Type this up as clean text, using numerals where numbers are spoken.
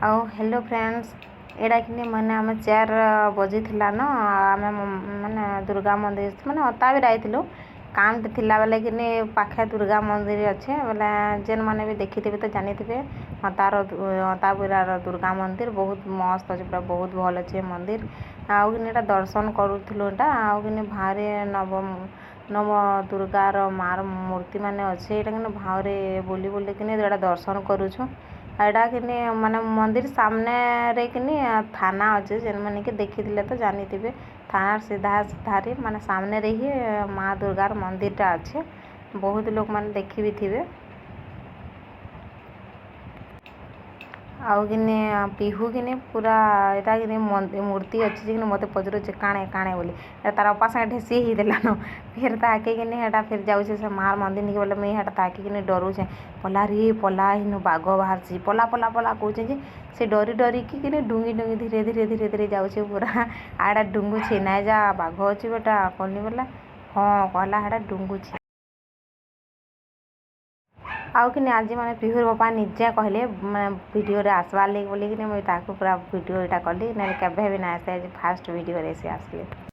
ଆଉ hello friends एटा कि मैंने आम 4 बजे थिला न आम माने दुर्गा मंदिर माने अता भी आइलु काम थिला बेले कि पाखे दुर्गा मंदिर अच्छे बोले जेन मैंने भी देखी थे तो जानी थे अतापुरार दुर्गा मंदिर बहुत मस्त अच्छे पूरा बहुत भल अच्छे मंदिर आउ कि दर्शन करूँ आउ भारे नव दुर्गार मार मूर्ति माने अच्छे यहाँ कि भावरे बुली बुली कि दर्शन करुछु एटा कि माने मंदिर सामने रे कि थाना अच्छे जेन मैंने कि देखी तो जानी थे थाना सीधा सीधारे माने सामने रे ही माँ दुर्गार मंदिरटा अच्छे बहुत लोग माने देखी भी थे आउ कि पिहू कि पूरा यहाँ कि मूर्ति अच्छी कि मत पचर काणे काणे बोली तार अपा सागे ढेसी ही देलान फिर ताके कि फिर जाऊे से मार मंदिर नहीं बोले मुझे ताकि डरुचे पला रे पला इन बाघ बाहर पला पला पला कहे से डरी डरी कि डुंगी डुंगी धीरे धीरे धीरे धीरे जाऊे पूरा आड़ा डुंगुछे नाई जा बाघ अच्छी बेटा कहनी बोला हाँ कहला आड़ा डुंगुछे आउ कि आज मैंने पिहुर बापा निजे कहले मैं वीडियो रे आसबार लगे बोलिकी मुझे पूरा वीडियो यहाँ कली ना केवे भी ना आसे आज फास्ट वीडियो से आसले।